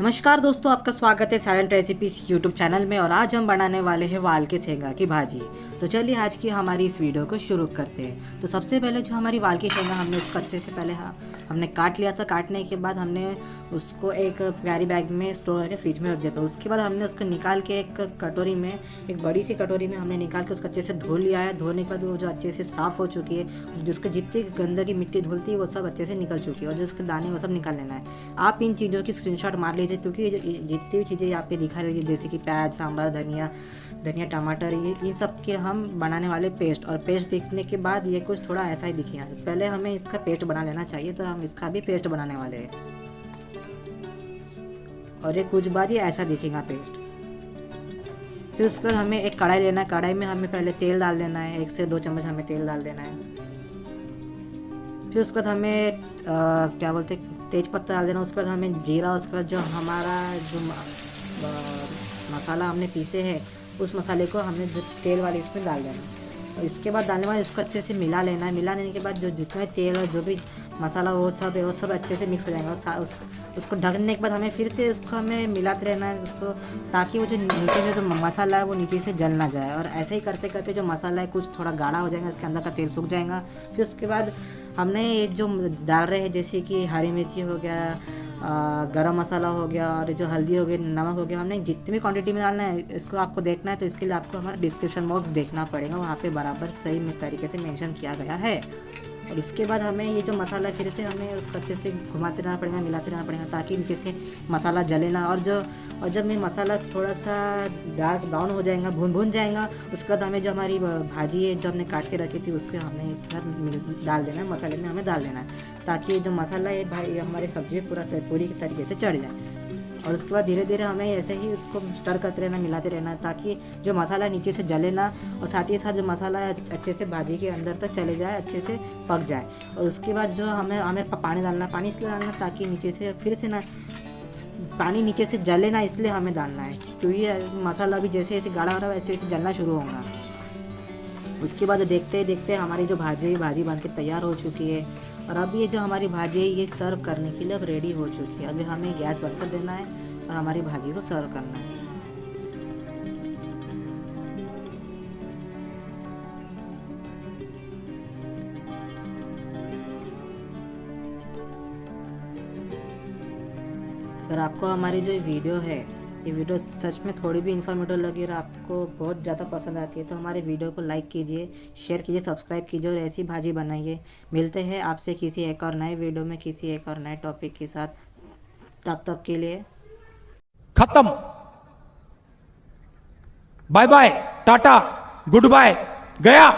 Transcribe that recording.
नमस्कार दोस्तों, आपका स्वागत है साइलेंट रेसिपीज यूट्यूब चैनल में। और आज हम बनाने वाले हैं वाल के शेंगा की भाजी। तो चलिए आज की हमारी इस वीडियो को शुरू करते हैं। तो सबसे पहले जो हमारी वाल की शेंगा हमने उसको अच्छे से पहले हमने काट लिया था। काटने के बाद हमने उसको एक प्यारी बैग में स्टोर करके फ्रिज में रख दिया था। उसके बाद हमने उसको निकाल के एक कटोरी में, एक बड़ी सी कटोरी में हमने निकाल के उसको अच्छे से धो लिया है। धोने के बाद वो जो अच्छे से साफ़ हो चुकी है, जिसको जितनी गंदगी मिट्टी धुलती है वो सब अच्छे से निकल चुकी है, और जो उसके दाने वो सब निकाल लेना है। आप इन चीज़ों की स्क्रीनशॉट मार लीजिए, क्योंकि जितनी भी चीज़ें आपके दिखा रही है जैसे कि प्याज, सांभर, धनिया, टमाटर, ये इन सब के हम बनाने वाले पेस्ट। और पेस्ट देखने के बाद ये कुछ थोड़ा ऐसा ही दिखेगा। पहले हमें इसका पेस्ट बना लेना चाहिए, तो हम इसका भी पेस्ट बनाने वाले हैं। और ये कुछ बाद ये ऐसा दिखेगा पेस्ट। फिर उसके बाद हमें एक कढ़ाई लेना है। कढ़ाई में हमें पहले तेल डाल देना है। 1 से 2 चम्मच हमें तेल डाल देना है। फिर उसके बाद हमें क्या बोलते तेज पत्ता डाल देना। उसके बाद हमें जीरा, उसके बाद जो हमारा जो मसाला हमने पीसे हैं उस मसाले को हमने जो तेल वाले इसमें डाल देना। और इसके बाद डालने के बाद इसको अच्छे से मिला लेना है। मिला लेने के बाद जो जितना तेल और जो भी मसाला वो सब है वो सब अच्छे से मिक्स हो जाएगा। उसको ढकने के बाद हमें फिर से उसको हमें मिलाते रहना है उसको, ताकि वो जो नीचे में जो मसाला है वो नीचे से जल ना जाए। और ऐसे ही करते करते जो मसाला है कुछ थोड़ा गाढ़ा हो जाएगा, इसके अंदर का तेल सूख जाएगा। फिर उसके बाद हमने ये जो डाल रहे हैं जैसे कि हरी मिर्ची हो गया, गरम मसाला हो गया, और जो हल्दी हो गई, नमक हो गया, हमने जितनी भी क्वांटिटी में डालना है इसको आपको देखना है। तो इसके लिए आपको हमारा डिस्क्रिप्शन बॉक्स देखना पड़ेगा, वहाँ पे बराबर सही तरीके से मेंशन किया गया है। और उसके बाद हमें ये जो मसाला फिर से हमें उसको अच्छे से घुमाते रहना पड़ेगा, मिलाते रहना पड़ेगा, ताकि नीचे से मसाला जले ना। और जब में मसाला थोड़ा सा डार्क ब्राउन हो जाएगा, भून जाएगा, उसके बाद हमें जो हमारी भाजी है जो हमने काट के रखी थी उसको हमें इसमें डाल देना है, मसाले में हमें डाल देना है, ताकि जो मसाला है भाई हमारी सब्जी पूरी तरीके से चढ़ जाए। और उसके बाद धीरे धीरे हमें ऐसे ही उसको स्टर करते रहना, मिलाते रहना, ताकि जो मसाला नीचे से जले ना, और साथ ही साथ जो मसाला अच्छे से भाजी के अंदर तक चले जाए, अच्छे से पक जाए। और उसके बाद जो हमें पानी डालना, पानी इसलिए डालना ताकि नीचे से फिर से ना पानी नीचे से जले ना, इसलिए हमें डालना है, क्योंकि मसाला भी जैसे जैसे गाढ़ा हो रहा है वैसे वैसे जलना शुरू होगा। उसके बाद देखते देखते हमारी जो भाजी बन के तैयार हो चुकी है। और अब ये जो हमारी भाजी है ये सर्व करने के लिए अब रेडी हो चुकी है। अभी हमें गैस बंद कर देना है और हमारी भाजी को सर्व करना है। अगर आपको हमारी जो वीडियो है, ये वीडियो सच में थोड़ी भी इन्फॉर्मेटिव लगी और आपको बहुत ज़्यादा पसंद आती है, तो हमारे वीडियो को लाइक कीजिए, शेयर कीजिए, सब्सक्राइब कीजिए, और ऐसी भाजी बनाइए। मिलते हैं आपसे किसी एक और नए वीडियो में, किसी एक और नए टॉपिक के साथ। तब के लिए खत्म। Bye bye, tata, good bye, गया।